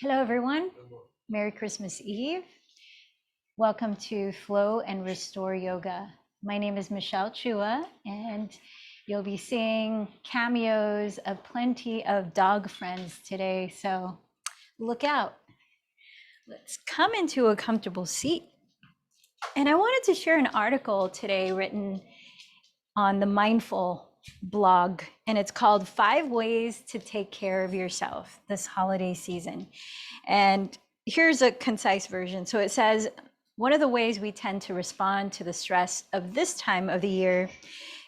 Hello, everyone. Merry Christmas Eve. Welcome to Flow and Restore Yoga. My name is Michelle Chua, and you'll be seeing cameos of plenty of dog friends today. So look out. Let's come into a comfortable seat. And I wanted to share an article today written on the Mindful blog, and it's called 5 Ways to Take Care of Yourself This Holiday Season. And here's a concise version. So it says, one of the ways we tend to respond to the stress of this time of the year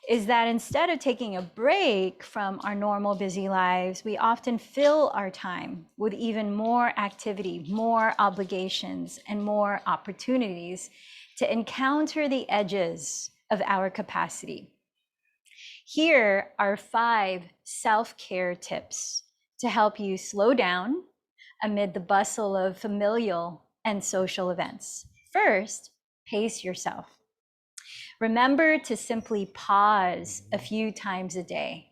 is that instead of taking a break from our normal busy lives, we often fill our time with even more activity, more obligations, and more opportunities to encounter the edges of our capacity. Here are 5 self-care tips to help you slow down amid the bustle of familial and social events. First, pace yourself. Remember to simply pause a few times a day.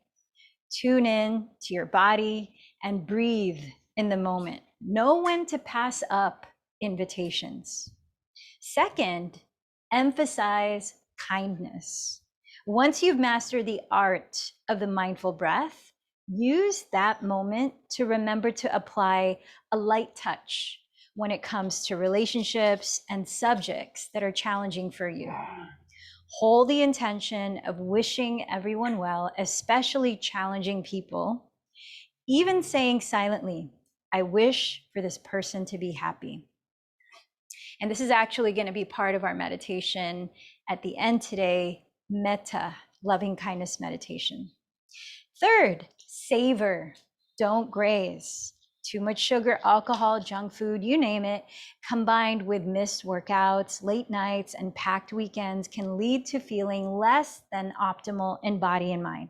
Tune in to your body and breathe in the moment. Know when to pass up invitations. Second, emphasize kindness. Once you've mastered the art of the mindful breath, use that moment to remember to apply a light touch when it comes to relationships and subjects that are challenging for you. Hold the intention of wishing everyone well, especially challenging people, even saying silently, I wish for this person to be happy. And this is actually going to be part of our meditation at the end today, metta, loving kindness meditation. Third, savor, don't graze. Too much sugar, alcohol, junk food, you name it, combined with missed workouts, late nights, and packed weekends can lead to feeling less than optimal in body and mind.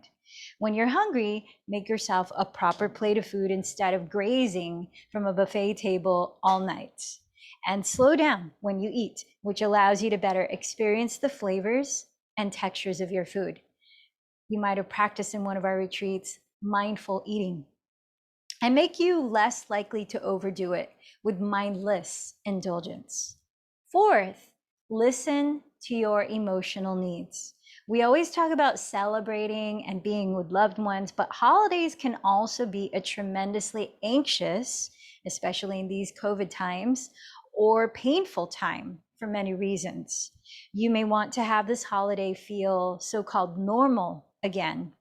When you're hungry, make yourself a proper plate of food instead of grazing from a buffet table all night. And slow down when you eat, which allows you to better experience the flavors and textures of your food. You might have practiced in one of our retreats, mindful eating, and make you less likely to overdo it with mindless indulgence. Fourth, listen to your emotional needs. We always talk about celebrating and being with loved ones, but holidays can also be a tremendously anxious, especially in these COVID times, or painful time for many reasons. You may want to have this holiday feel so-called normal again,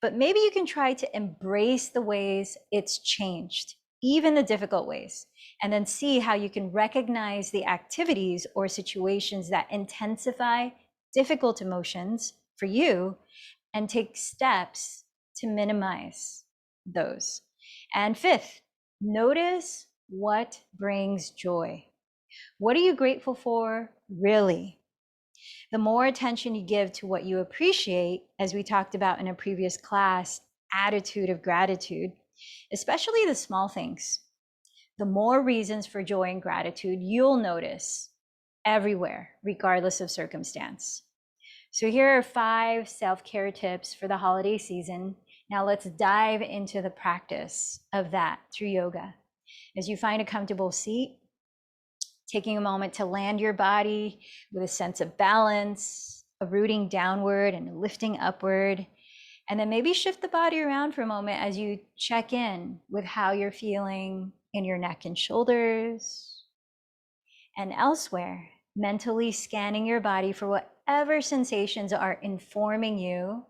but maybe you can try to embrace the ways it's changed, even the difficult ways, and then see how you can recognize the activities or situations that intensify difficult emotions for you and take steps to minimize those. And fifth, notice what brings joy. What are you grateful for, really? The more attention you give to what you appreciate, as we talked about in a previous class, attitude of gratitude, especially the small things, the more reasons for joy and gratitude you'll notice everywhere, regardless of circumstance. So here are 5 self-care tips for the holiday season. Now let's dive into the practice of that through yoga. As you find a comfortable seat, taking a moment to land your body with a sense of balance, of rooting downward and lifting upward. And then maybe shift the body around for a moment as you check in with how you're feeling in your neck and shoulders and elsewhere, mentally scanning your body for whatever sensations are informing you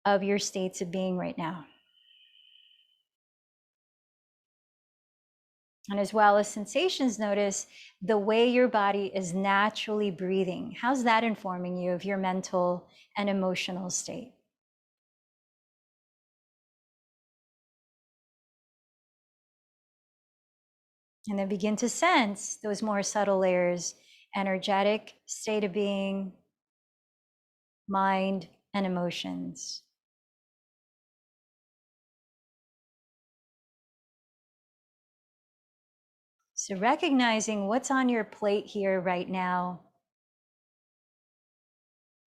of your states of being right now. And as well as sensations, notice the way your body is naturally breathing. How's that informing you of your mental and emotional state? And then begin to sense those more subtle layers, energetic state of being, mind, and emotions. So recognizing what's on your plate here right now.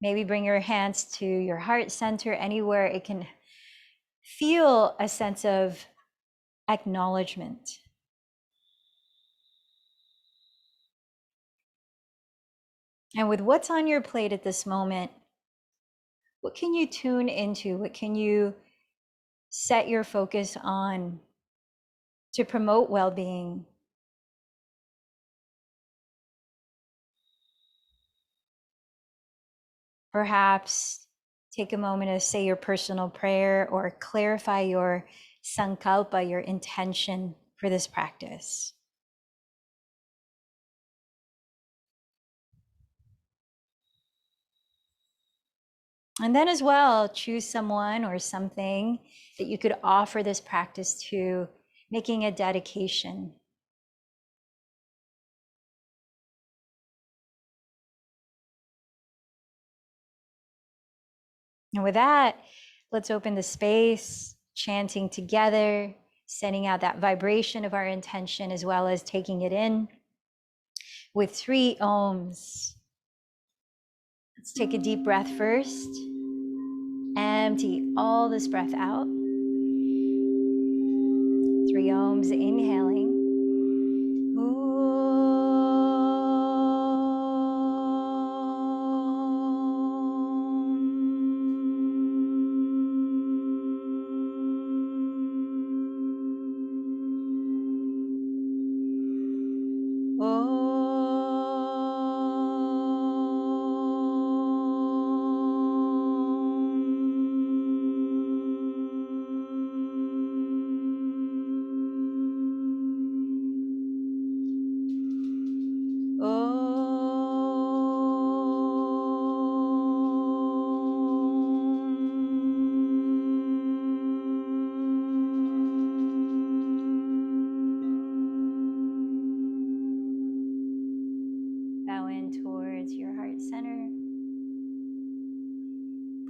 Maybe bring your hands to your heart center, anywhere it can feel a sense of acknowledgement. And with what's on your plate at this moment, what can you tune into? What can you set your focus on to promote well-being? Perhaps take a moment to say your personal prayer or clarify your sankalpa, your intention for this practice. And then as well, choose someone or something that you could offer this practice to, making a dedication. And with that, let's open the space, chanting together, sending out that vibration of our intention, as well as taking it in with 3 ohms. Let's take a deep breath first. Empty all this breath out. 3 ohms, inhaling. Bow in towards your heart center,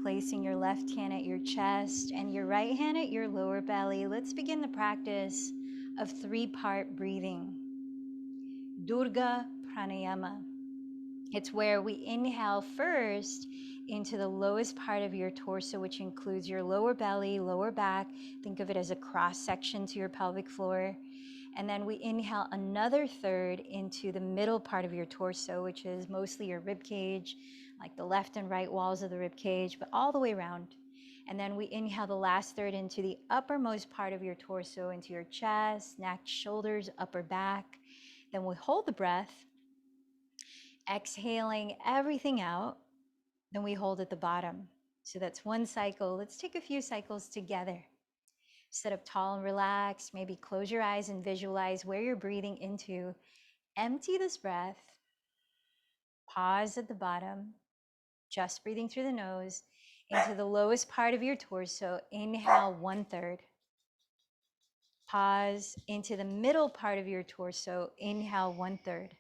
placing your left hand at your chest and your right hand at your lower belly. Let's begin the practice of 3-part breathing. Durga Pranayama. It's where we inhale first into the lowest part of your torso, which includes your lower belly, lower back. Think of it as a cross section to your pelvic floor. And then we inhale another third into the middle part of your torso, which is mostly your rib cage, like the left and right walls of the rib cage, but all the way around. And then we inhale the last third into the uppermost part of your torso, into your chest, neck, shoulders, upper back. Then we hold the breath, exhaling everything out. Then we hold at the bottom. So that's 1 cycle. Let's take a few cycles together. Sit up tall and relaxed. Maybe close your eyes and visualize where you're breathing into. Empty this breath. Pause at the bottom. Just breathing through the nose. Into the lowest part of your torso. Inhale 1/3. Pause into the middle part of your torso. Inhale 1/3.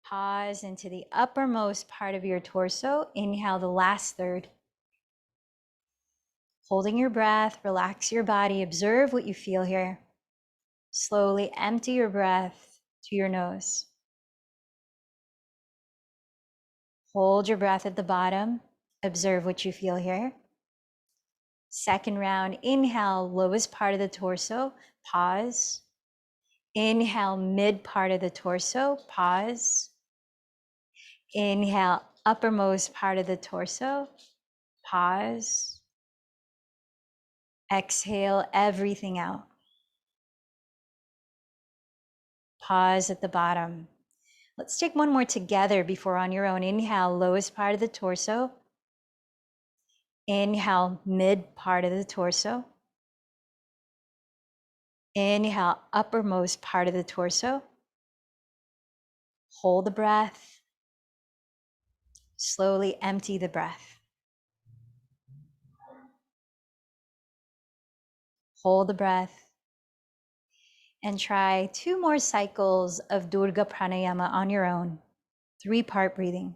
Pause into the uppermost part of your torso. Inhale the last third. Holding your breath, relax your body, observe what you feel here. Slowly empty your breath to your nose. Hold your breath at the bottom. Observe what you feel here. Second round, inhale, lowest part of the torso, pause. Inhale, mid part of the torso, pause. Inhale, uppermost part of the torso, pause. Exhale everything out. Pause at the bottom. Let's take one more together before on your own. Inhale, lowest part of the torso. Inhale, mid part of the torso. Inhale, uppermost part of the torso. Hold the breath. Slowly empty the breath. Hold the breath. And try 2 more cycles of Durga Pranayama on your own. 3-part breathing.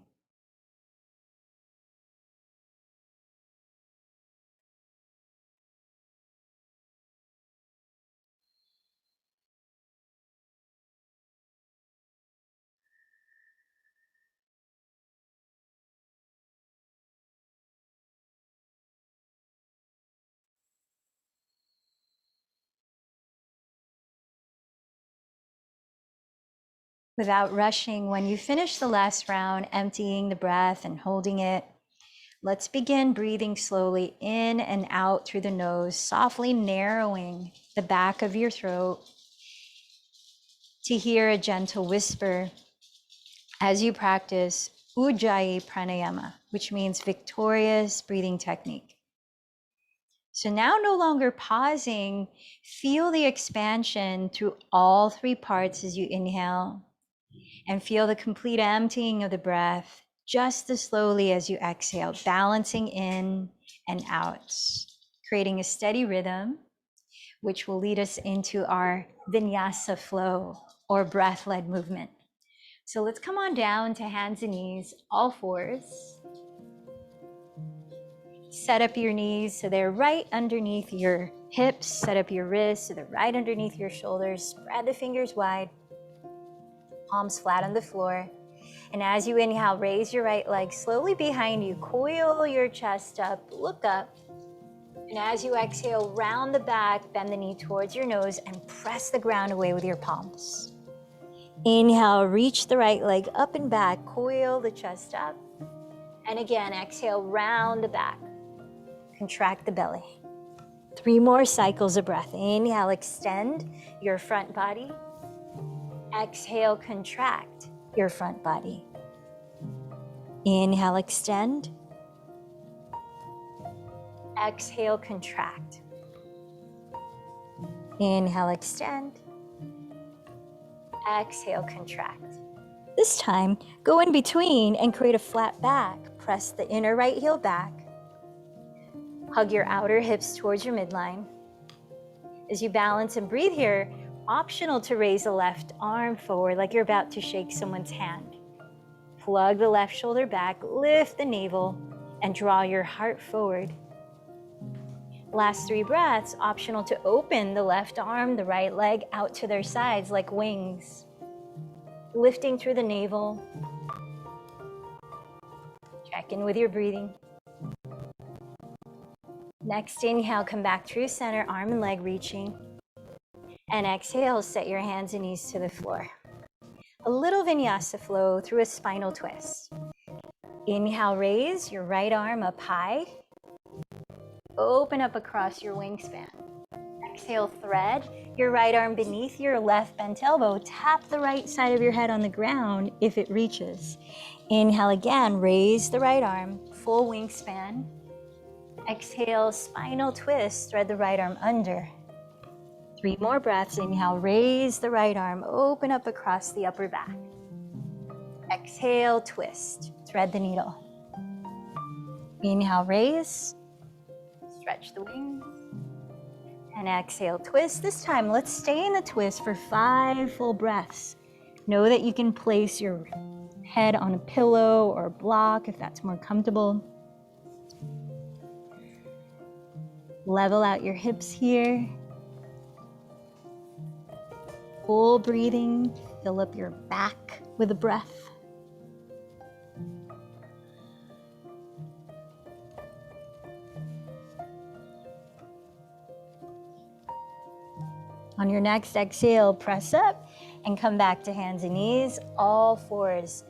Without rushing, when you finish the last round, emptying the breath and holding it, let's begin breathing slowly in and out through the nose, softly narrowing the back of your throat to hear a gentle whisper as you practice Ujjayi Pranayama, which means victorious breathing technique. So now no longer pausing, feel the expansion through all three parts as you inhale, and feel the complete emptying of the breath just as slowly as you exhale, balancing in and out, creating a steady rhythm, which will lead us into our vinyasa flow or breath-led movement. So let's come on down to hands and knees, all fours. Set up your knees so they're right underneath your hips. Set up your wrists so they're right underneath your shoulders. Spread the fingers wide, palms flat on the floor. And as you inhale, raise your right leg slowly behind you. Coil your chest up, look up. And as you exhale, round the back, bend the knee towards your nose and press the ground away with your palms. Inhale, reach the right leg up and back, coil the chest up. And again, exhale, round the back, contract the belly. 3 more cycles of breath. Inhale, extend your front body. Exhale, contract your front body. Inhale, extend. Exhale, contract. Inhale, extend. Exhale, contract. This time, go in between and create a flat back. Press the inner right heel back. Hug your outer hips towards your midline. As you balance and breathe here, optional to raise the left arm forward like you're about to shake someone's hand. Plug the left shoulder back, lift the navel, and draw your heart forward. Last 3 breaths, optional to open the left arm, the right leg out to their sides like wings. Lifting through the navel. Check in with your breathing. Next inhale, come back through center, arm and leg reaching. And exhale, set your hands and knees to the floor. A little vinyasa flow through a spinal twist. Inhale, raise your right arm up high. Open up across your wingspan. Exhale, thread your right arm beneath your left bent elbow. Tap the right side of your head on the ground if it reaches. Inhale again, raise the right arm, full wingspan. Exhale, spinal twist, thread the right arm under. 3 more breaths. Inhale, raise the right arm, open up across the upper back. Exhale, twist, thread the needle. Inhale, raise, stretch the wings. And exhale, twist. This time, let's stay in the twist for 5 full breaths. Know that you can place your head on a pillow or a block if that's more comfortable. Level out your hips here. Full breathing, fill up your back with a breath. On your next exhale, press up and come back to hands and knees, all fours.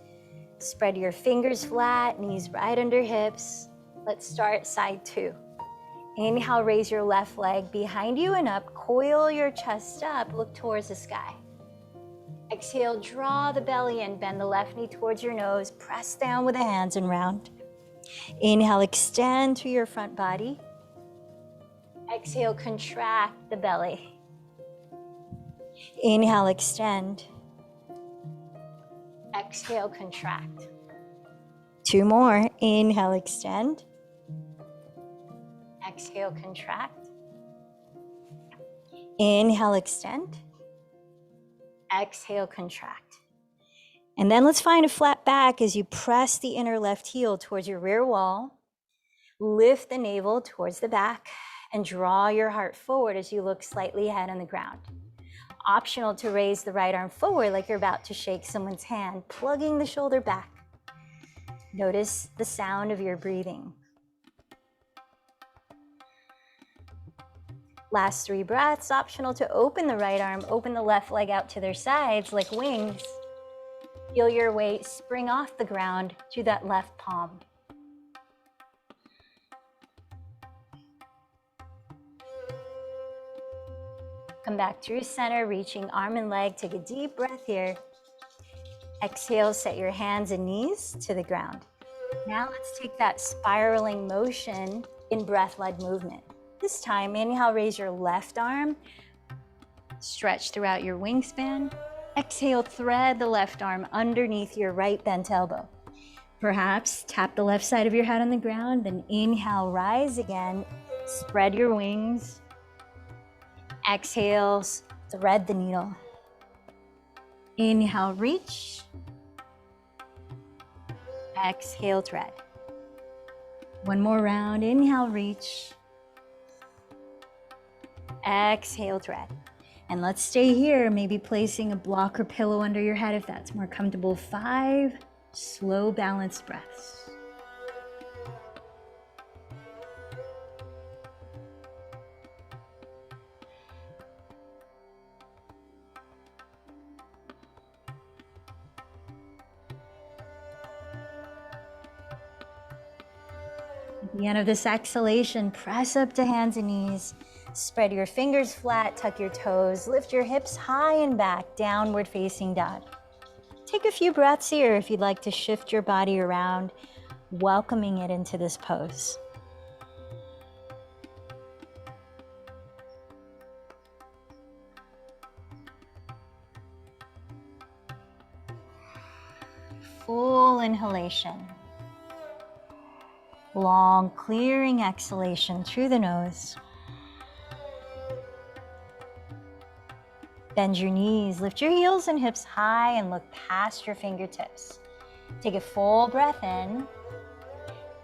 Spread your fingers flat, knees right under hips. Let's start side 2. Inhale, raise your left leg behind you and up. Coil your chest up, look towards the sky. Exhale, draw the belly in, bend the left knee towards your nose, press down with the hands and round. Inhale, extend through your front body. Exhale, contract the belly. Inhale, extend. Exhale, contract. 2 more. Inhale, extend. Exhale, contract. Inhale, extend. Exhale, contract. And then let's find a flat back as you press the inner left heel towards your rear wall. Lift the navel towards the back and draw your heart forward as you look slightly ahead on the ground. Optional to raise the right arm forward like you're about to shake someone's hand, plugging the shoulder back. Notice the sound of your breathing. Last 3 breaths, optional to open the right arm, open the left leg out to their sides like wings. Feel your weight spring off the ground to that left palm. Come back through center, reaching arm and leg. Take a deep breath here. Exhale, set your hands and knees to the ground. Now let's take that spiraling motion in breath-led movement. This time, inhale, raise your left arm. Stretch throughout your wingspan. Exhale, thread the left arm underneath your right bent elbow. Perhaps tap the left side of your head on the ground, then inhale, rise again. Spread your wings. Exhale, thread the needle. Inhale, reach. Exhale, thread. One more round. Inhale, reach. Exhale, thread. And let's stay here, maybe placing a block or pillow under your head if that's more comfortable. 5 slow, balanced breaths. At the end of this exhalation, press up to hands and knees. Spread your fingers flat, tuck your toes, lift your hips high and back, downward facing dog. Take a few breaths here if you'd like to shift your body around, welcoming it into this pose. Full inhalation. Long, clearing exhalation through the nose. Bend your knees, lift your heels and hips high and look past your fingertips. Take a full breath in,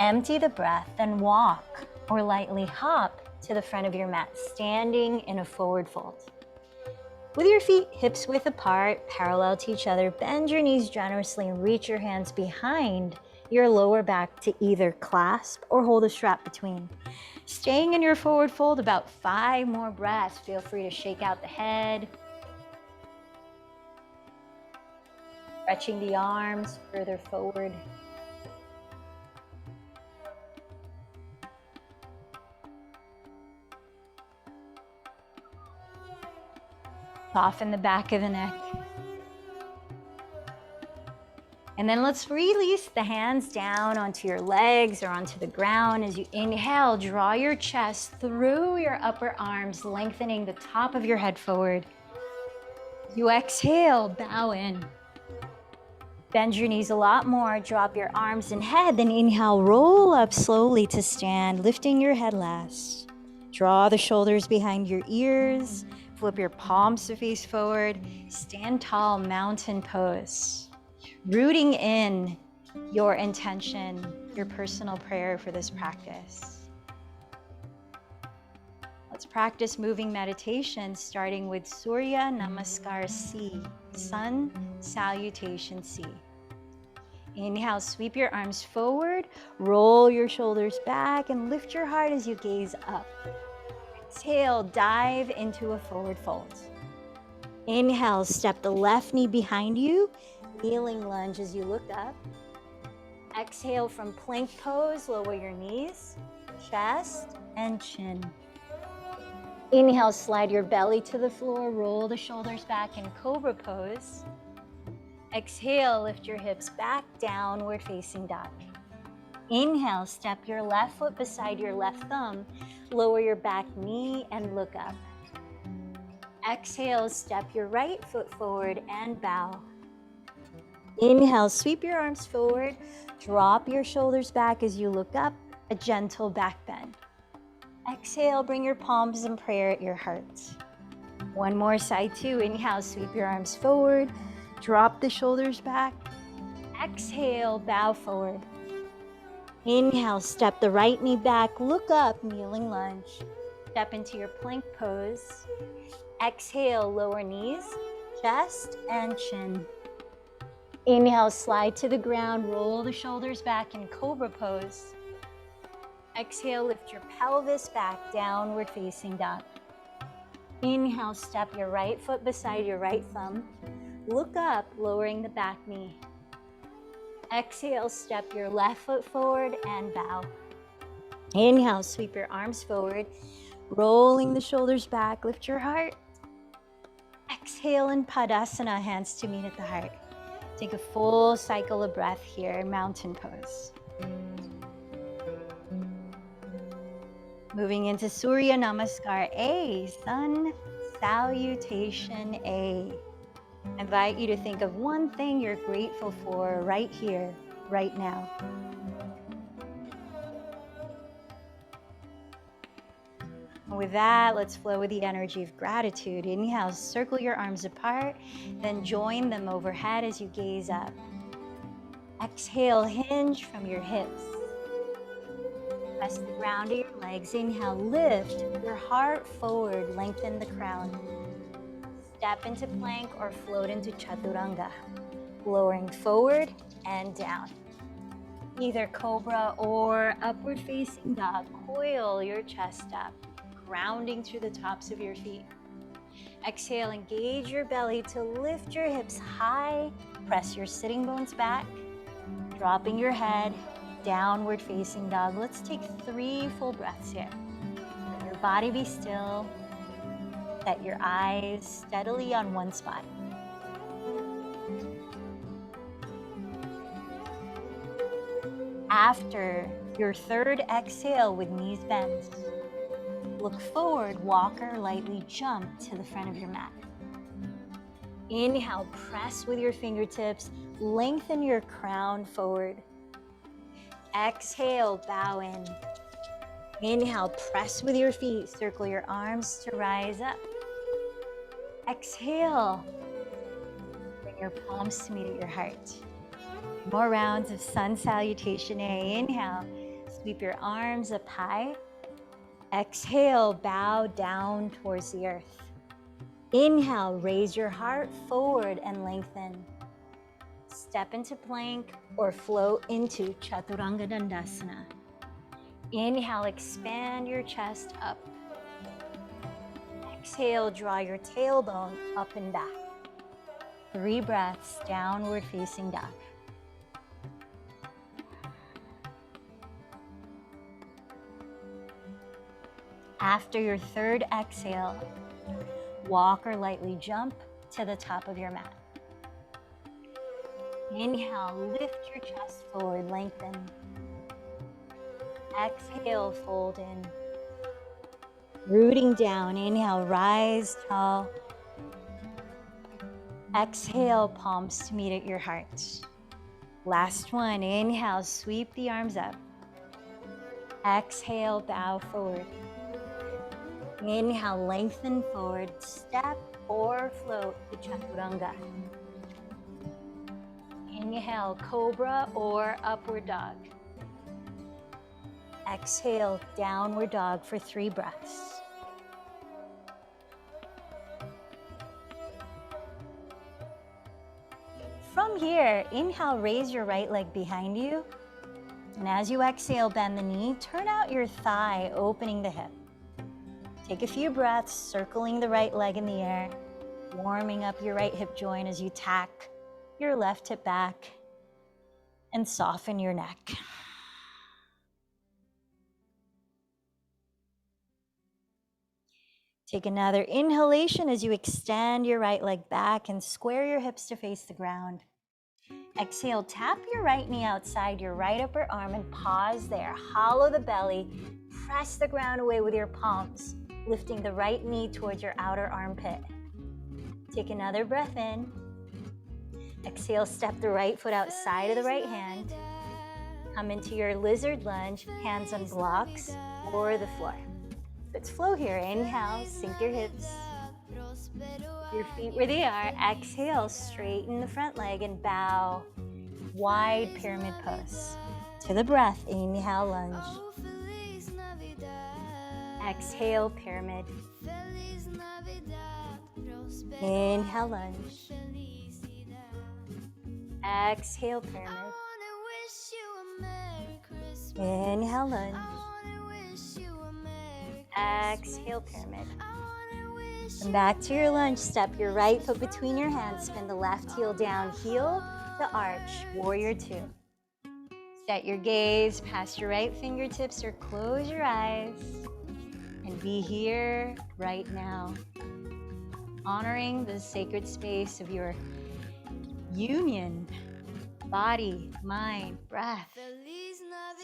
empty the breath, then walk or lightly hop to the front of your mat, standing in a forward fold. With your feet hips width apart, parallel to each other, bend your knees generously and reach your hands behind your lower back to either clasp or hold a strap between. Staying in your forward fold, about 5 more breaths. Feel free to shake out the head. Stretching the arms further forward. Soften the back of the neck. And then let's release the hands down onto your legs or onto the ground. As you inhale, draw your chest through your upper arms, lengthening the top of your head forward. You exhale, bow in. Bend your knees a lot more, drop your arms and head, then inhale, roll up slowly to stand, lifting your head last. Draw the shoulders behind your ears, flip your palms to face forward, stand tall, mountain pose. Rooting in your intention, your personal prayer for this practice. Let's practice moving meditation, starting with Surya Namaskar C, Sun Salutation C. Inhale, sweep your arms forward, roll your shoulders back, and lift your heart as you gaze up. Exhale, dive into a forward fold. Inhale, step the left knee behind you, kneeling lunge as you look up. Exhale from plank pose, lower your knees, chest, and chin. Inhale, slide your belly to the floor, roll the shoulders back in cobra pose. Exhale, lift your hips back, downward facing dog. Inhale, step your left foot beside your left thumb, lower your back knee and look up. Exhale, step your right foot forward and bow. Inhale, sweep your arms forward, drop your shoulders back as you look up, a gentle back bend. Exhale, bring your palms in prayer at your heart. One more, side 2. Inhale, sweep your arms forward, drop the shoulders back. Exhale, bow forward. Inhale, step the right knee back, look up, kneeling lunge. Step into your plank pose. Exhale, lower knees, chest, and chin. Inhale, slide to the ground, roll the shoulders back in cobra pose. Exhale, lift your pelvis back, downward facing dog. Inhale, step your right foot beside your right thumb, Look up, lowering the back knee. Exhale, step your left foot forward and bow. Inhale, sweep your arms forward, rolling the shoulders back, lift your heart. Exhale in Padasana, hands to meet at the heart. Take a full cycle of breath here, mountain pose. Moving into Surya Namaskar A, Sun Salutation A. I invite you to think of one thing you're grateful for right here, right now. And with that, let's flow with the energy of gratitude. Inhale, circle your arms apart, then join them overhead as you gaze up. Exhale, hinge from your hips. Press the ground to your legs. Inhale, lift your heart forward, lengthen the crown. Step into plank or float into chaturanga, lowering forward and down. Either cobra or upward facing dog, coil your chest up, grounding through the tops of your feet. Exhale, engage your belly to lift your hips high, press your sitting bones back, dropping your head, downward facing dog. Let's take 3 full breaths here. Let your body be still. Set your eyes steadily on one spot. After your third exhale with knees bent, look forward, walk or lightly jump to the front of your mat. Inhale, press with your fingertips, lengthen your crown forward. Exhale, bow in. Inhale, press with your feet, circle your arms to rise up. Exhale, bring your palms to meet at your heart. More rounds of Sun Salutation A. Inhale, sweep your arms up high. Exhale, bow down towards the earth. Inhale, raise your heart forward and lengthen. Step into plank or float into Chaturanga Dandasana. Inhale, expand your chest up. Exhale, draw your tailbone up and back. 3 breaths, downward facing dog. After your third exhale, walk or lightly jump to the top of your mat. Inhale, lift your chest forward, lengthen. Exhale, fold in. Rooting down, inhale, rise tall. Exhale, palms to meet at your heart. Last one, inhale, sweep the arms up. Exhale, bow forward. Inhale, lengthen forward, step or float to Chaturanga. Inhale, cobra or upward dog. Exhale, downward dog for 3 breaths. From here, inhale, raise your right leg behind you. And as you exhale, bend the knee, turn out your thigh, opening the hip. Take a few breaths, circling the right leg in the air, warming up your right hip joint as you tack your left hip back and soften your neck. Take another inhalation as you extend your right leg back and square your hips to face the ground. Exhale, tap your right knee outside your right upper arm and pause there. Hollow the belly, press the ground away with your palms, lifting the right knee towards your outer armpit. Take another breath in. Exhale, step the right foot outside of the right hand. Come into your lizard lunge, hands on blocks or the floor. Let's flow here. Inhale, sink your hips. Your feet where they are. Exhale, straighten the front leg and bow. Wide pyramid pose. To the breath, inhale, lunge. Exhale, pyramid. Inhale, lunge. Exhale, pyramid. Inhale, lunge. Exhale, pyramid. Come back to your lunge. Step your right foot between your hands. Spin the left heel down. Heel to arch. Warrior two. Set your gaze past your right fingertips or close your eyes and be here right now. Honoring the sacred space of your union, body, mind, breath,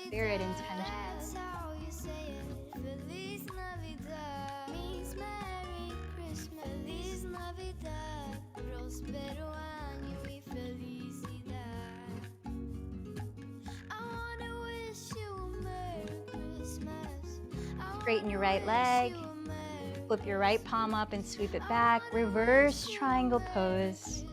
spirit intention. Straighten your right leg, flip your right palm up and sweep it back. Reverse triangle pose.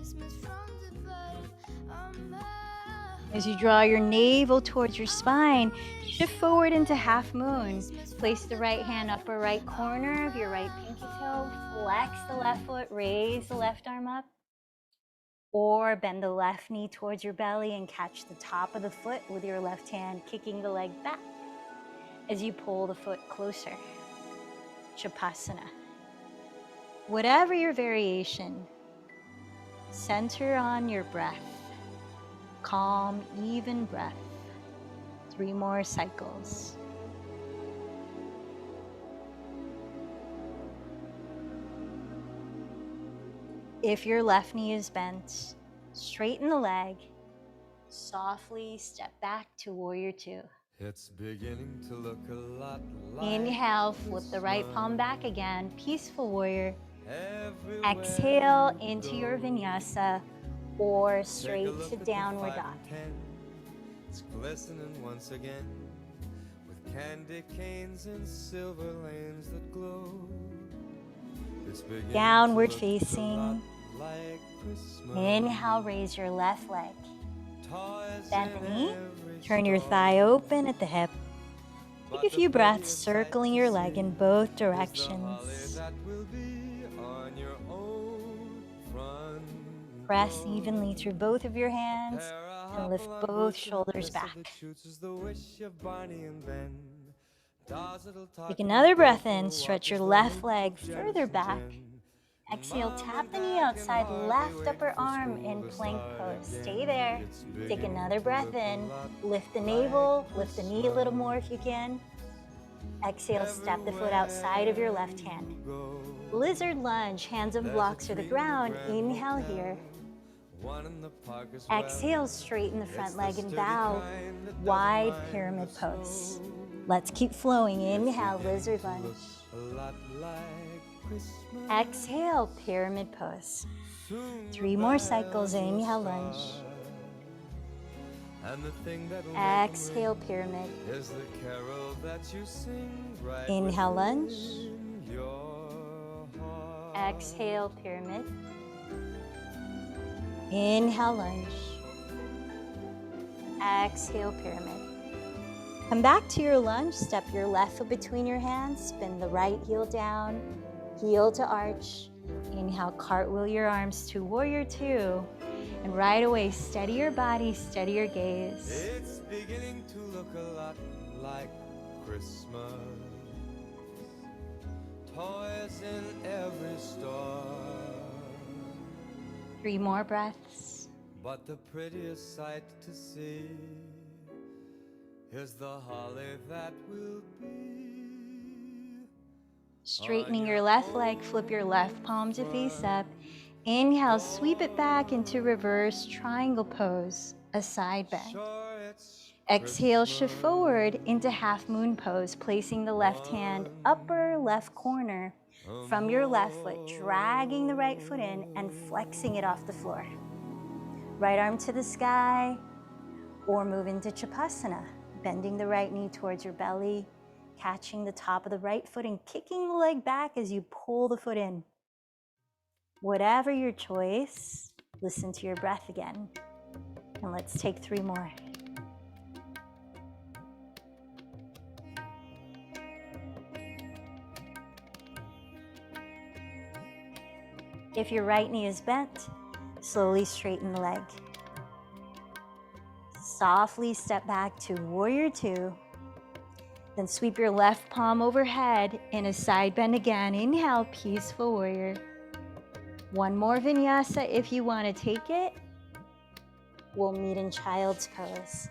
As you draw your navel towards your spine, shift forward into half moon. Place the right hand upper right corner of your right pinky toe. Flex the left foot, raise the left arm up. Or bend the left knee towards your belly and catch the top of the foot with your left hand, kicking the leg back as you pull the foot closer. Shavasana. Whatever your variation, center on your breath. Calm, even breath. 3 more cycles. If your left knee is bent, straighten the leg. Softly step back to warrior two. It's beginning to look a lot like Inhale, flip the right palm back again, peaceful warrior. everywhere Exhale you into go. your vinyasa or Take a straight look to at the downward 5 dog. and 10. It's glistening once again with candy canes and silver lanes that glow. It's beginning Downward to look facing. a lot like Christmas. Inhale, raise your left leg. Toys Bend the in knee, every turn your store. thigh open at the hip. But Take a the few breaths, prettiest sight circling to your leg see in both is the holly directions. that will be on your own front Press door. evenly through both of your hands Pair of and lift hop-along both boots and a shoulders pistol back. that shoots is the wish of Barney and Ben. Dolls that'll talk Take and another breath go for in, a stretch walk your is the left hoops leg of Janice further and back. Jen. Exhale, Mom tap and the knee Dad can outside, hardly left wait upper for arm school in to plank start pose. again. Stay there. It's Take beginning another to breath look a in, lot lift the like navel, lift the knee a little Christmas. more if you can. Exhale, step the foot outside of your left hand. Everywhere you go, Lizard lunge, hands on there's a blocks or the tree in ground. Grand Inhale Hotel, here. one in the park as well. Exhale, straighten the It's front the leg and sturdy bow. kind that doesn't Wide mind pyramid the pose. snow. Let's keep flowing. It's Inhale, beginning lizard to lunge. look a lot like Christmas. Exhale, pyramid pose. Soon 3 the more bells cycles. will Inhale, lunge. start, and the thing that'll make 'em Exhale, ring pyramid. is the carol that you sing right Inhale, lunge. within your heart. Exhale, pyramid. Inhale, lunge. Exhale, pyramid. Come back to your lunge. Step your left foot between your hands. Spin the right heel down. Heel to arch. Inhale, cartwheel your arms to warrior two. And right away, steady your body, steady your gaze. It's beginning to look a lot like Christmas. Toys in every store. 3 more breaths. But the prettiest sight to see is the holly that will be. Straightening your left leg, flip your left palm to face up. Inhale, sweep it back into reverse triangle pose, a side bend. Sure, it's Exhale, shift Christmas forward into half moon pose, placing the left hand upper left corner from your left foot, dragging the right foot in and flexing it off the floor. Right arm to the sky, or move into Shavasana, bending the right knee towards your belly, catching the top of the right foot and kicking the leg back as you pull the foot in. Whatever your choice, listen to your breath again. And let's take 3 more. If your right knee is bent, slowly straighten the leg. Softly step back to warrior two. Then sweep your left palm overhead in a side bend again. Inhale, peaceful warrior. One more vinyasa if you want to take it. We'll meet in child's pose.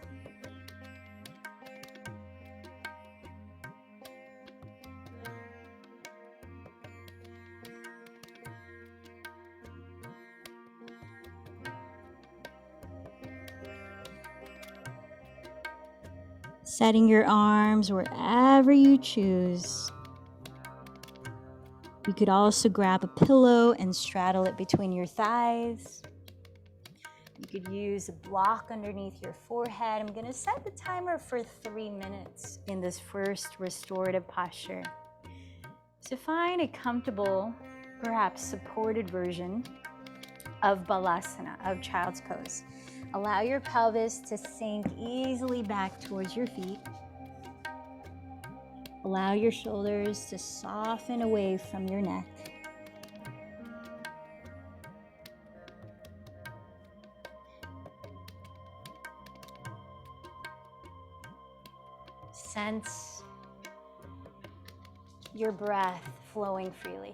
Setting your arms wherever you choose. You could also grab a pillow and straddle it between your thighs. You could use a block underneath your forehead. I'm going to set the timer for 3 minutes in this first restorative posture. So find a comfortable, perhaps supported version of balasana, of child's pose. Allow your pelvis to sink easily back towards your feet. Allow your shoulders to soften away from your neck. Sense your breath flowing freely.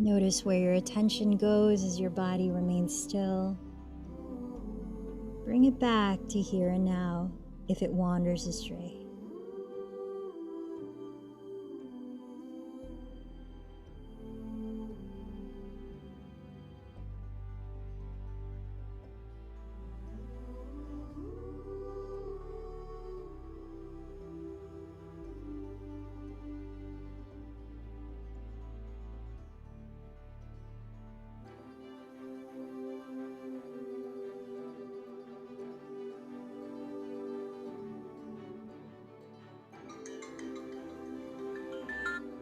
Notice where your attention goes as your body remains still. Bring it back to here and now if it wanders astray.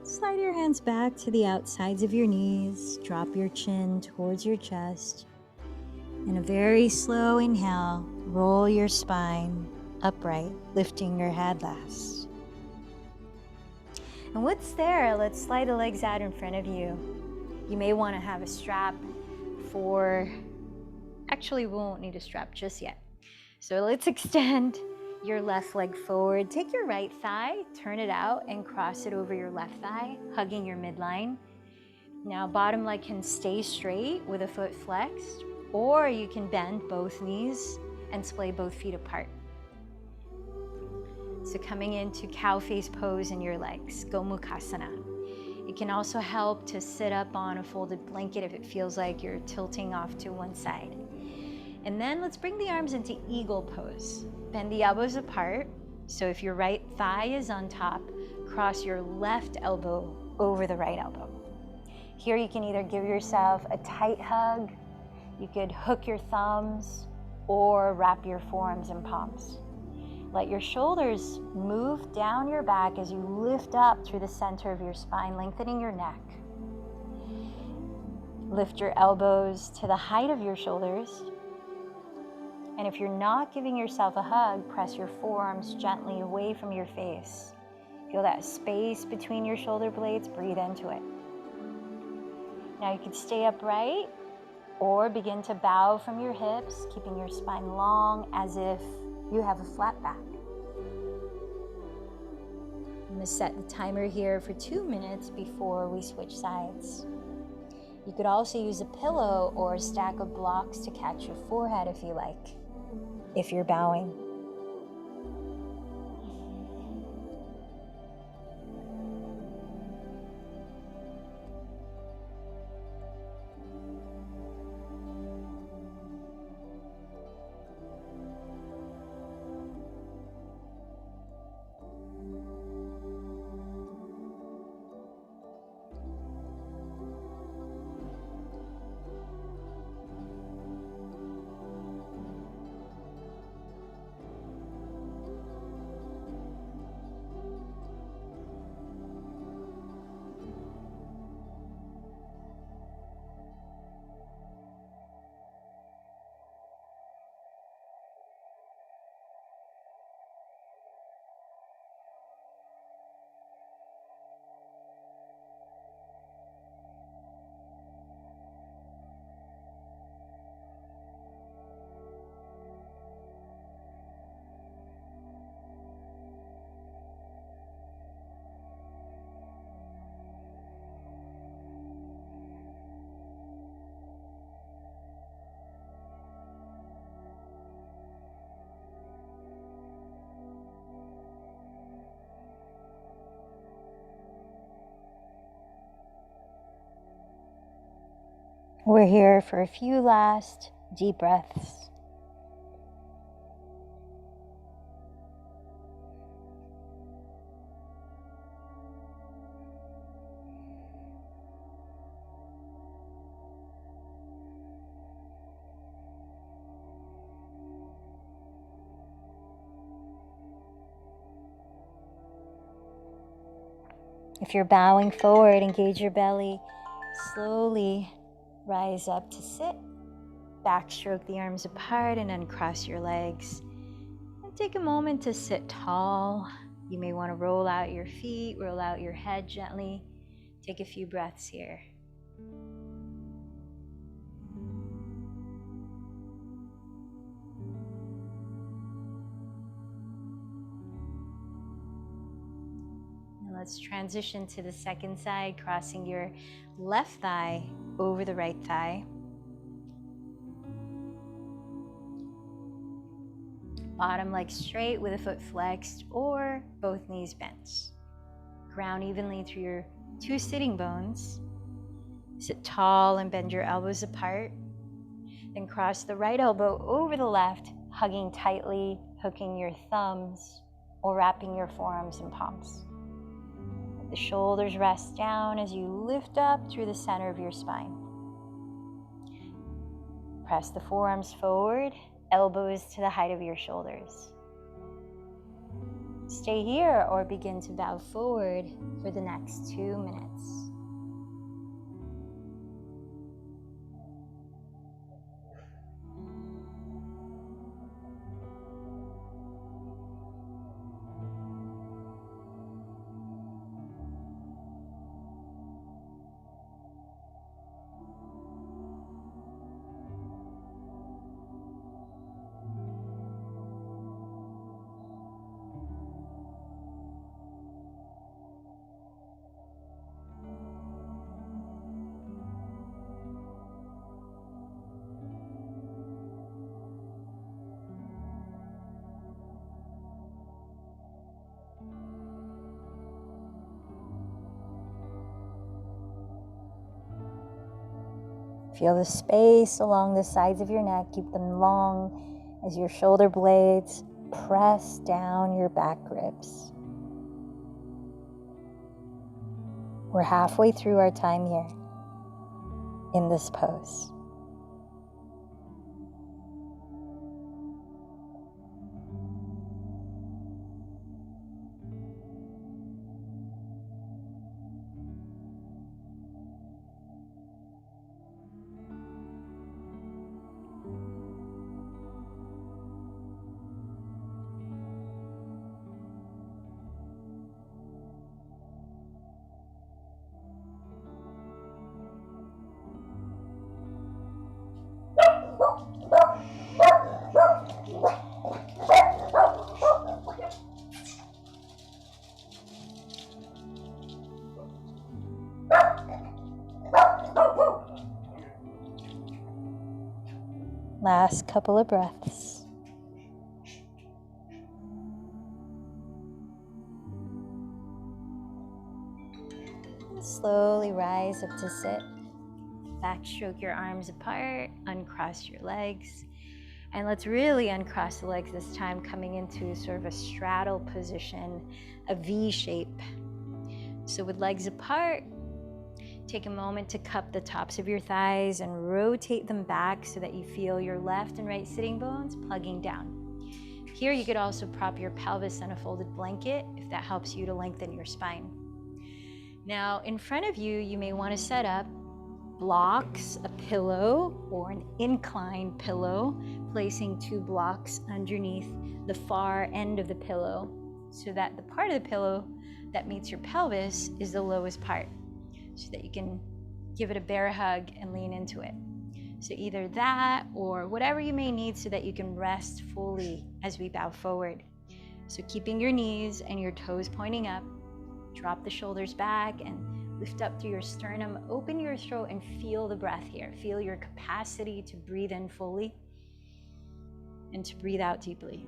Slide your hands back to the outsides of your knees. Drop your chin towards your chest. And a very slow inhale, roll your spine upright, lifting your head last. And what's there? Let's slide the legs out in front of you. You may want to have a strap for, actually we won't need a strap just yet. So let's extend your left leg forward. Take your right thigh, turn it out and cross it over your left thigh, hugging your midline. Now bottom leg can stay straight with a foot flexed, or you can bend both knees and splay both feet apart. So coming into cow face pose in your legs, Gomukhasana. It can also help to sit up on a folded blanket if it feels like you're tilting off to one side. And then let's bring the arms into eagle pose. Bend the elbows apart. So if your right thigh is on top, cross your left elbow over the right elbow. Here you can either give yourself a tight hug, you could hook your thumbs, or wrap your forearms and palms. Let your shoulders move down your back as you lift up through the center of your spine, lengthening your neck. Lift your elbows to the height of your shoulders. And if you're not giving yourself a hug, press your forearms gently away from your face. Feel that space between your shoulder blades, breathe into it. Now you could stay upright or begin to bow from your hips, keeping your spine long as if you have a flat back. I'm going to set the timer here for 2 minutes before we switch sides. You could also use a pillow or a stack of blocks to catch your forehead if you like, if you're bowing. We're here for a few last deep breaths. If you're bowing forward, engage your belly. Slowly rise up to sit. Backstroke the arms apart and uncross your legs. And take a moment to sit tall. You may want to roll out your feet, roll out your head gently. Take a few breaths here. Let's transition to the second side, crossing your left thigh over the right thigh. Bottom leg straight with a foot flexed or both knees bent. Ground evenly through your 2 sitting bones. Sit tall and bend your elbows apart. Then cross the right elbow over the left, hugging tightly, hooking your thumbs or wrapping your forearms and palms. The shoulders rest down as you lift up through the center of your spine. Press the forearms forward, elbows to the height of your shoulders. Stay here or begin to bow forward for the next 2 minutes. Feel the space along the sides of your neck. Keep them long as your shoulder blades press down your back ribs. We're halfway through our time here in this pose. last couple of breaths. Slowly rise up to sit. Backstroke your arms apart, uncross your legs. And let's really uncross the legs this time, coming into sort of a straddle position, a V shape. So with legs apart, take a moment to cup the tops of your thighs and rotate them back so that you feel your left and right sitting bones plugging down. Here you could also prop your pelvis on a folded blanket if that helps you to lengthen your spine. Now in front of you, you may want to set up blocks, a pillow or an inclined pillow, placing 2 blocks underneath the far end of the pillow so that the part of the pillow that meets your pelvis is the lowest part, so that you can give it a bear hug and lean into it. So either that or whatever you may need so that you can rest fully as we bow forward. So keeping your knees and your toes pointing up, drop the shoulders back and lift up through your sternum, open your throat and feel the breath here. Feel your capacity to breathe in fully and to breathe out deeply.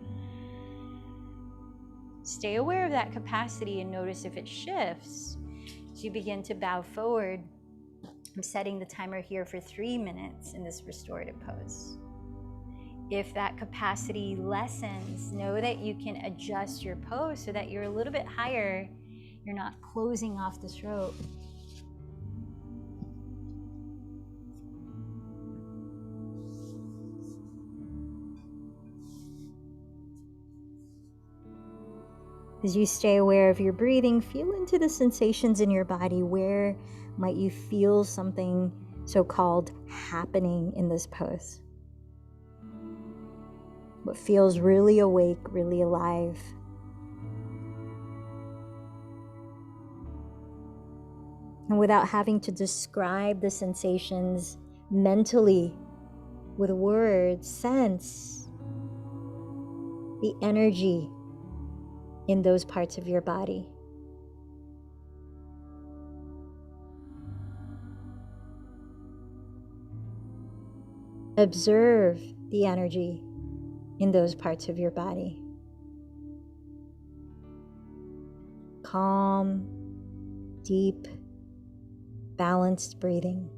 Stay aware of that capacity and notice if it shifts as you begin to bow forward. I'm setting the timer here for 3 minutes in this restorative pose. If that capacity lessens, know that you can adjust your pose so that you're a little bit higher. You're not closing off the throat. As you stay aware of your breathing, feel into the sensations in your body. Where might you feel something so-called happening in this pose? What feels really awake, really alive? And without having to describe the sensations mentally with words, sense the energy in those parts of your body. Observe the energy in those parts of your body. Calm, deep, balanced breathing.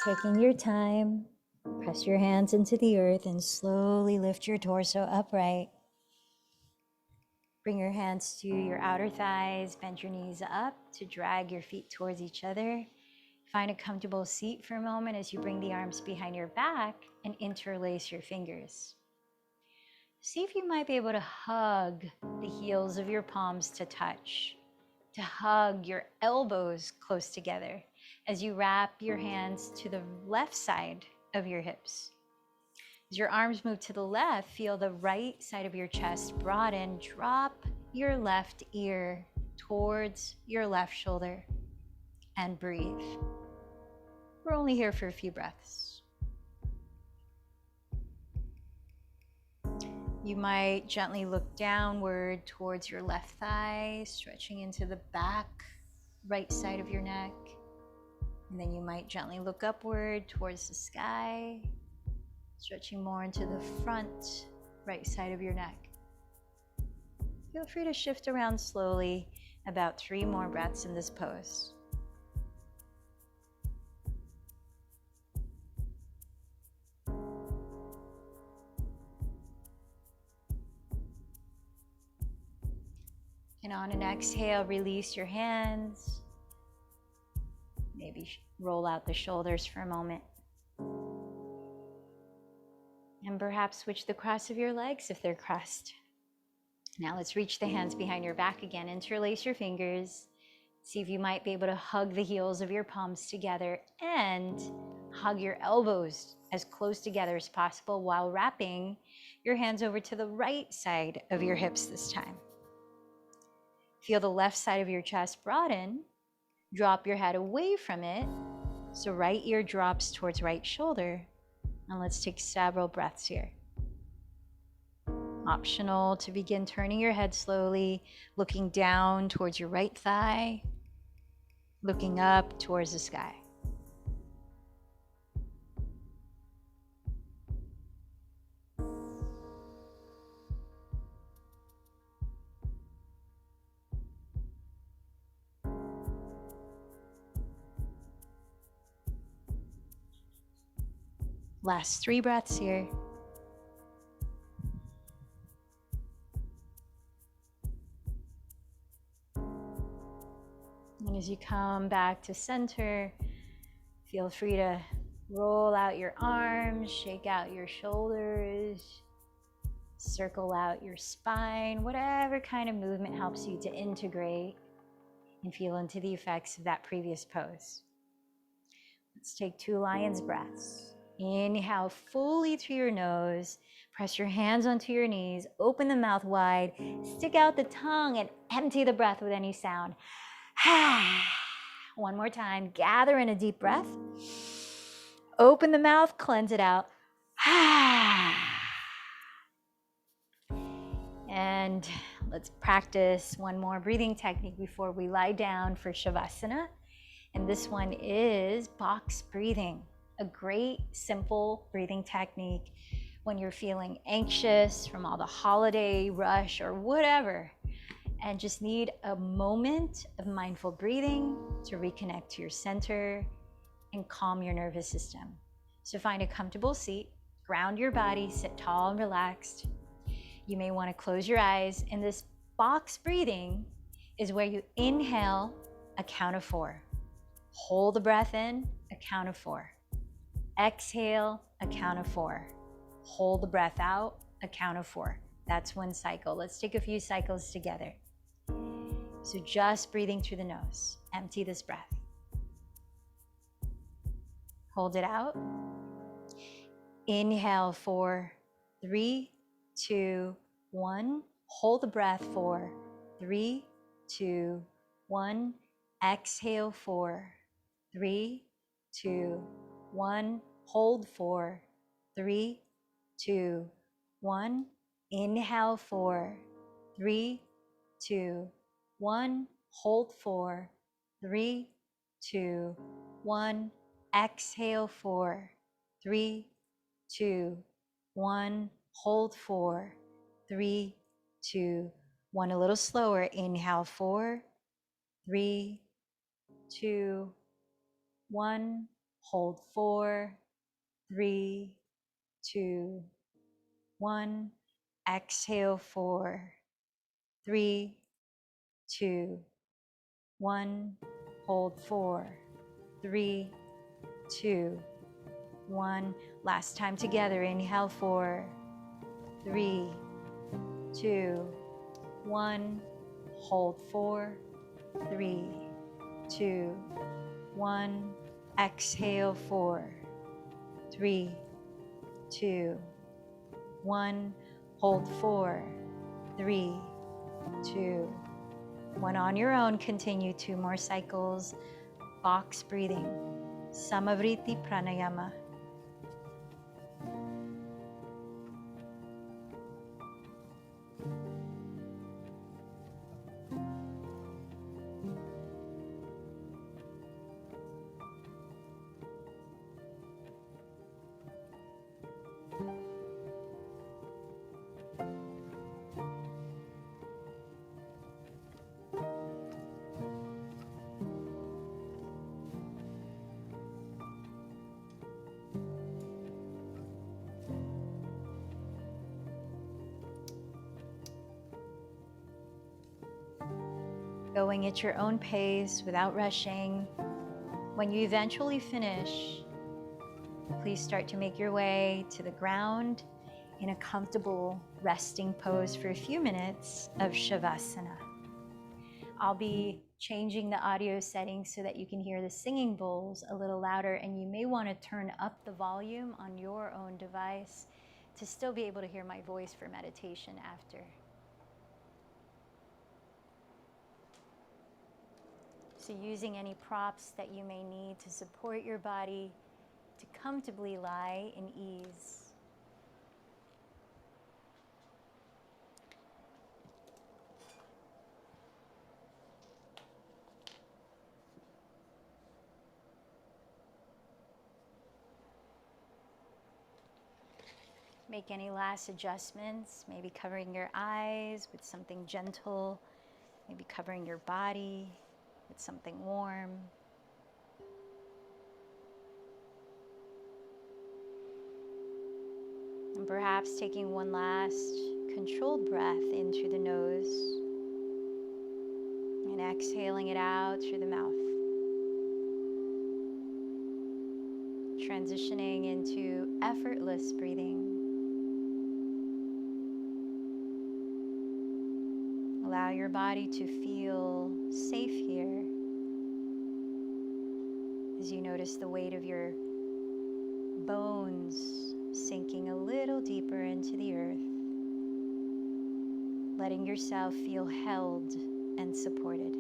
Taking your time, press your hands into the earth and slowly lift your torso upright. Bring your hands to your outer thighs, bend your knees up to drag your feet towards each other. Find a comfortable seat for a moment as you bring the arms behind your back and interlace your fingers. See if you might be able to hug the heels of your palms to touch, to hug your elbows close together as you wrap your hands to the left side of your hips. As your arms move to the left, feel the right side of your chest broaden. Drop your left ear towards your left shoulder and breathe. We're only here for a few breaths. You might gently look downward towards your left thigh, stretching into the back right side of your neck. And then you might gently look upward towards the sky, stretching more into the front right side of your neck. Feel free to shift around slowly, about 3 more breaths in this pose. And on an exhale, release your hands. Maybe roll out the shoulders for a moment. And perhaps switch the cross of your legs if they're crossed. Now let's reach the hands behind your back again. Interlace your fingers. See if you might be able to hug the heels of your palms together and hug your elbows as close together as possible while wrapping your hands over to the right side of your hips this time. Feel the left side of your chest broaden. Drop your head away from it. So right ear drops towards right shoulder. And let's take several breaths here. Optional to begin turning your head slowly, looking down towards your right thigh, looking up towards the sky. Last 3 breaths here. And as you come back to center, feel free to roll out your arms, shake out your shoulders, circle out your spine, whatever kind of movement helps you to integrate and feel into the effects of that previous pose. Let's take 2 lion's breaths. Inhale fully through your nose. Press your hands onto your knees. Open the mouth wide. Stick out the tongue and empty the breath with any sound. One more time. Gather in a deep breath. Open the mouth. Cleanse it out. And let's practice one more breathing technique before we lie down for Shavasana. And this one is box breathing. A great, simple breathing technique when you're feeling anxious from all the holiday rush or whatever, and just need a moment of mindful breathing to reconnect to your center and calm your nervous system. So find a comfortable seat, ground your body, sit tall and relaxed. You may want to close your eyes. And this box breathing is where you inhale a count of 4. Hold the breath in, a count of 4. Exhale, a count of 4. Hold the breath out, a count of 4. That's one cycle. Let's take a few cycles together. So just breathing through the nose. Empty this breath. Hold it out. Inhale 4, 3, 2, 1. Hold the breath 4, 3, 2, 1. Exhale 4, 3, 2, 1. Hold 4, 3, 2, 1. Inhale 4, 3, 2, 1. Hold 4, 3, 2, 1. Exhale 4, 3, 2, 1. Hold 4, 3, 2, 1. A little slower. Inhale 4, 3, 2, 1. Hold 4, 3, 2, 1. Exhale 4, 3, 2, 1. Hold 4, 3, 2, 1. Last time together. Inhale 4, 3, 2, 1. Hold 4, 3, 2, 1. Exhale 4, 3, 2, 1. Hold 4, 3, 2, 1. On your own, continue 2 more cycles. Box breathing. Samavriti pranayama. Going at your own pace without rushing. When you eventually finish, please start to make your way to the ground in a comfortable resting pose for a few minutes of Shavasana. I'll be changing the audio settings so that you can hear the singing bowls a little louder, and you may want to turn up the volume on your own device to still be able to hear my voice for meditation after. So using any props that you may need to support your body to comfortably lie in ease. Make any last adjustments, maybe covering your eyes with something gentle, maybe covering your body with something warm. And perhaps taking one last controlled breath in through the nose and exhaling it out through the mouth. Transitioning into effortless breathing. Allow your body to feel safe here as you notice the weight of your bones sinking a little deeper into the earth, letting yourself feel held and supported.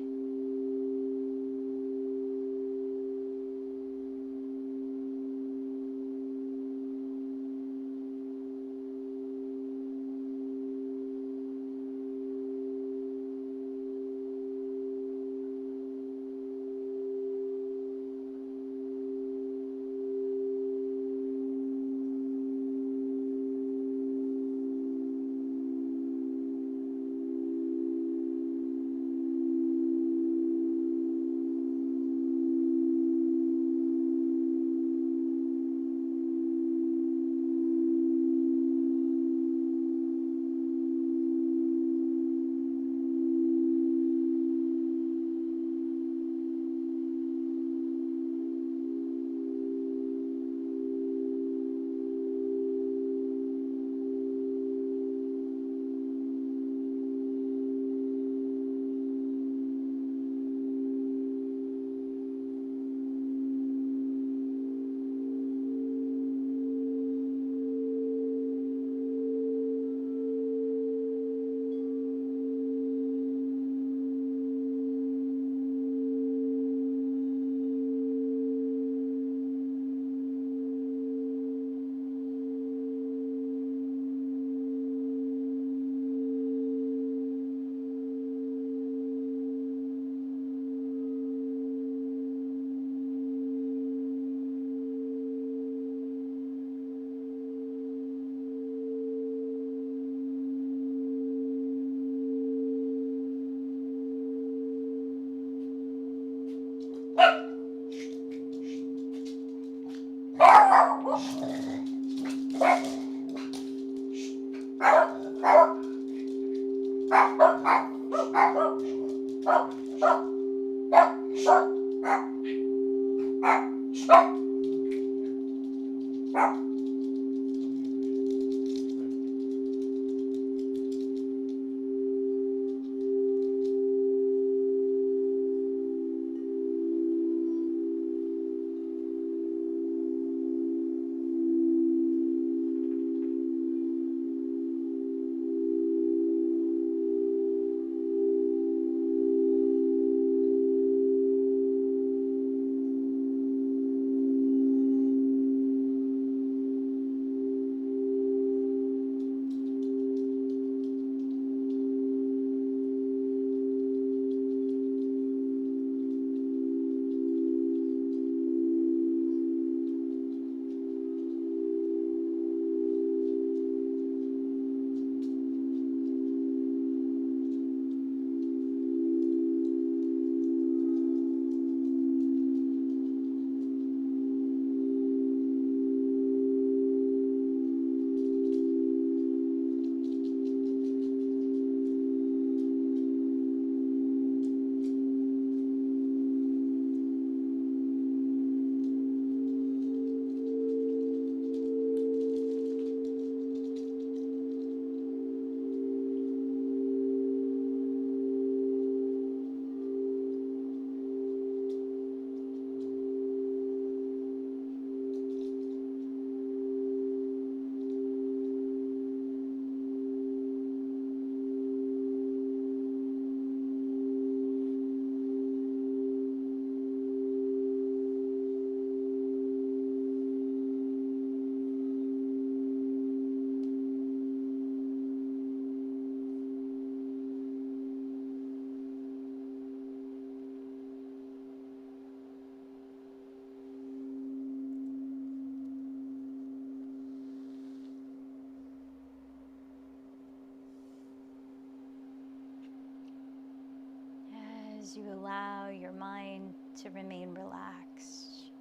As you allow your mind to remain relaxed,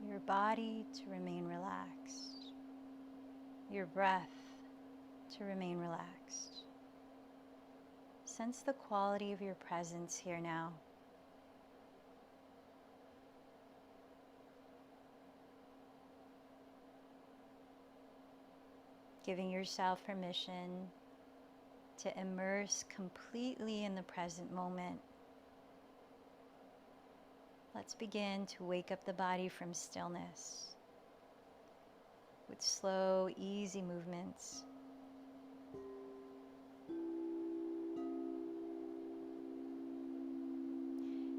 your body to remain relaxed, your breath to remain relaxed. Sense the quality of your presence here now. Giving yourself permission to immerse completely in the present moment. Let's begin to wake up the body from stillness with slow, easy movements.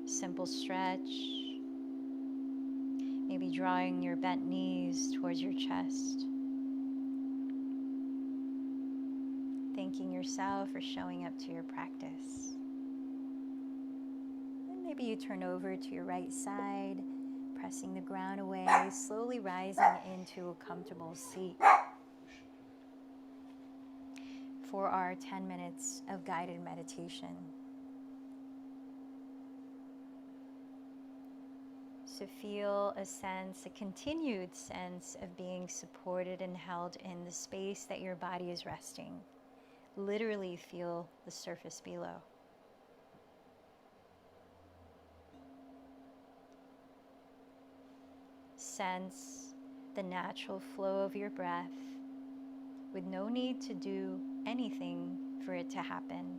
Simple stretch, maybe drawing your bent knees towards your chest. Thanking yourself for showing up to your practice. And maybe you turn over to your right side, pressing the ground away, slowly rising into a comfortable seat for our 10 minutes of guided meditation. So feel a continued sense of being supported and held in the space that your body is resting. Literally feel the surface below. Sense the natural flow of your breath with no need to do anything for it to happen.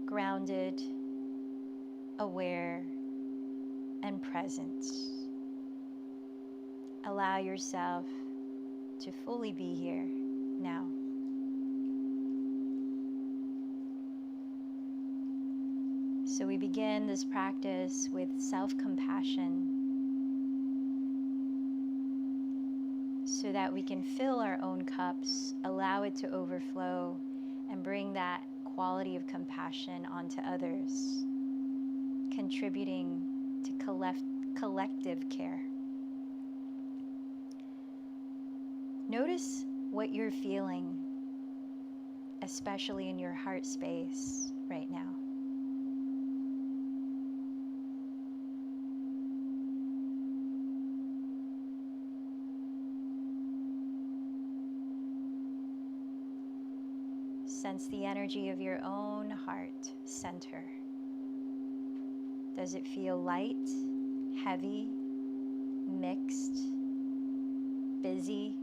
Grounded, aware, and present. Allow yourself to fully be here now. So we begin this practice with self-compassion so that we can fill our own cups, allow it to overflow, and bring that quality of compassion onto others, contributing to collective care. Notice what you're feeling, especially in your heart space right now. Sense the energy of your own heart center. Does it feel light, heavy, mixed, busy?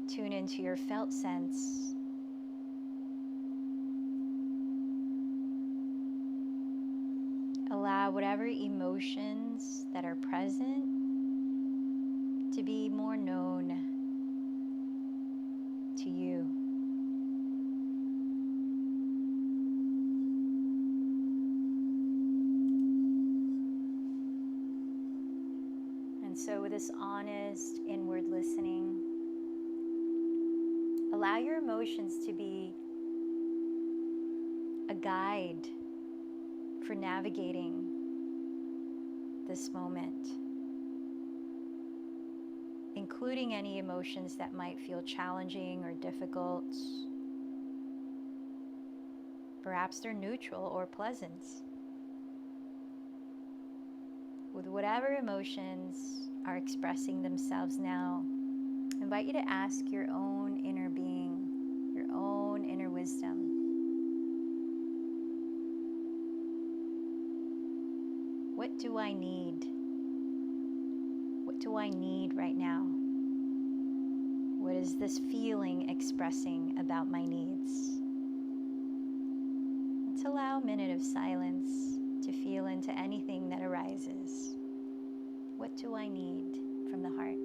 Tune into your felt sense. Allow whatever emotions that are present to be more known to you. And so with this honest inward listening, allow your emotions to be a guide for navigating this moment, including any emotions that might feel challenging or difficult. Perhaps they're neutral or pleasant. With whatever emotions are expressing themselves now, I invite you to ask your own inner being, your own inner wisdom, what do I need? What do I need right now? What is this feeling expressing about my needs? Let's allow a minute of silence to feel into anything that arises. What do I need from the heart?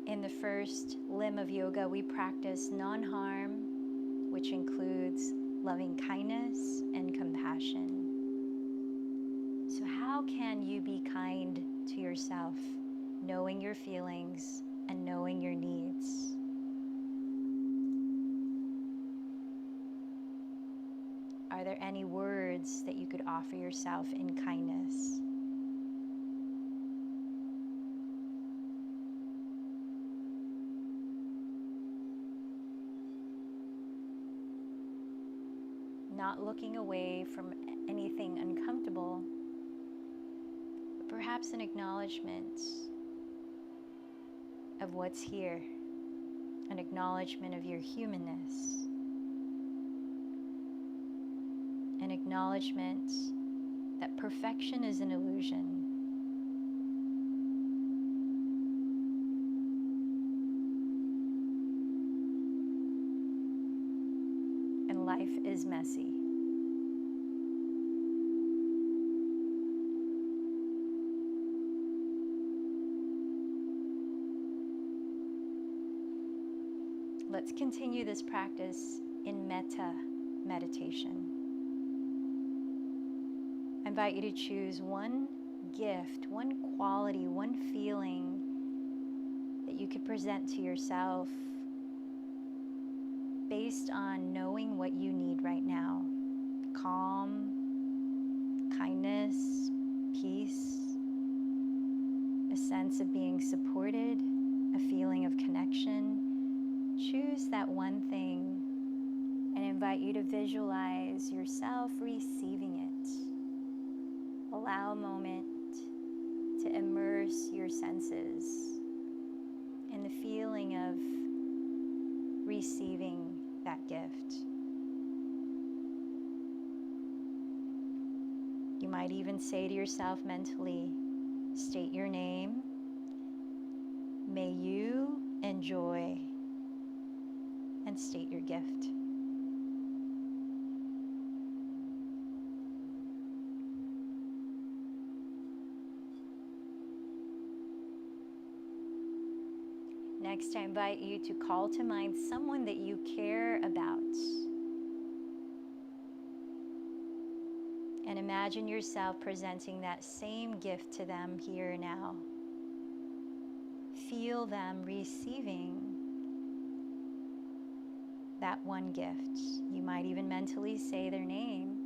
In the first limb of yoga, we practice non-harm, which includes loving kindness and compassion. So how can you be kind to yourself, knowing your feelings and knowing your needs? Are there any words that you could offer yourself in kindness? Not looking away from anything uncomfortable, but perhaps an acknowledgement of what's here, an acknowledgement of your humanness, an acknowledgement that perfection is an illusion. And life is messy. Let's continue this practice in metta meditation. I invite you to choose one gift, one quality, one feeling that you could present to yourself based on knowing what you need right now. Calm, kindness, peace, a sense of being supported, a feeling of connection. Choose that one thing and invite you to visualize yourself receiving it. Allow a moment to immerse your senses in the feeling of receiving that gift. You might even say to yourself mentally, state your name. May you enjoy, and state your gift. Next, Next, I invite you to call to mind someone that you care about. And imagine yourself presenting that same gift to them here now. Feel them receiving that one gift. You might even mentally say their name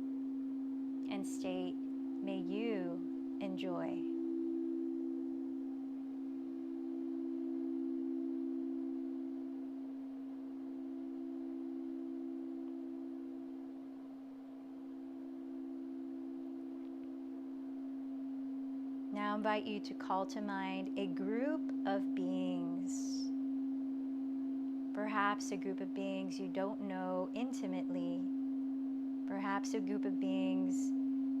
and state, "May you enjoy." Now I invite you to call to mind a group of beings. Perhaps a group of beings you don't know intimately. Perhaps a group of beings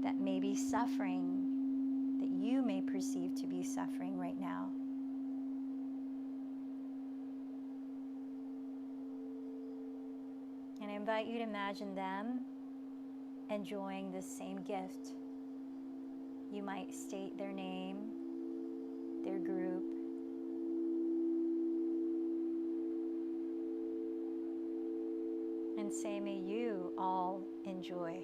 that may be suffering, that you may perceive to be suffering right now. And I invite you to imagine them enjoying the same gift. You might state their name, their group, and say, "May you all enjoy."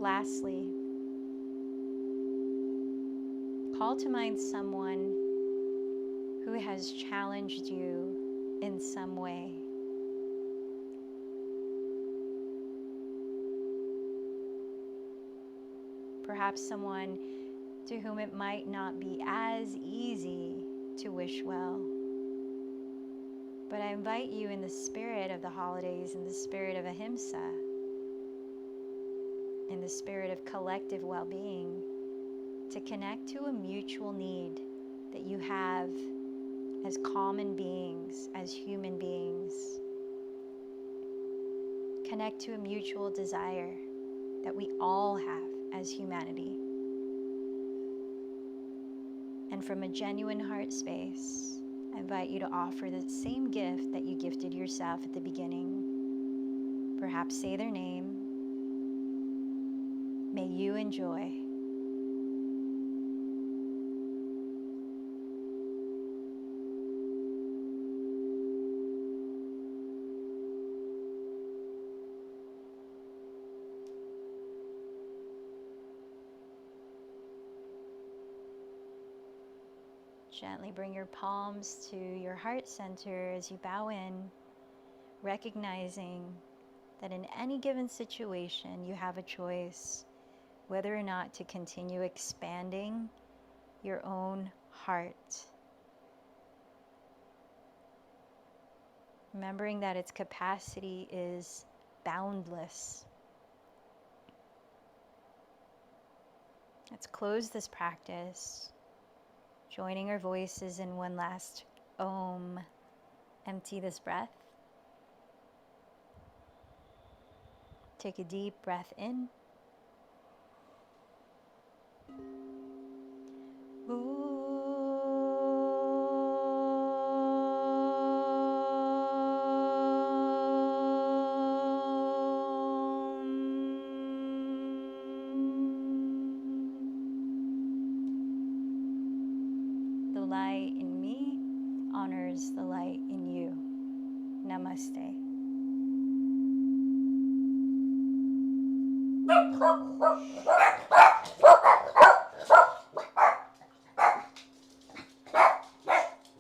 Lastly, call to mind someone who has challenged you in some way. Perhaps someone to whom it might not be as easy to wish well. But I invite you, in the spirit of the holidays, in the spirit of ahimsa, in the spirit of collective well-being, to connect to a mutual need that you have as common beings, as human beings. Connect to a mutual desire that we all have as humanity. And from a genuine heart space, I invite you to offer the same gift that you gifted yourself at the beginning. Perhaps say their name. May you enjoy. Gently bring your palms to your heart center as you bow in, recognizing that in any given situation you have a choice whether or not to continue expanding your own heart. Remembering that its capacity is boundless. Let's close this practice, joining our voices in one last Om. Empty this breath. Take a deep breath in. The light in me honors the light in you. Namaste.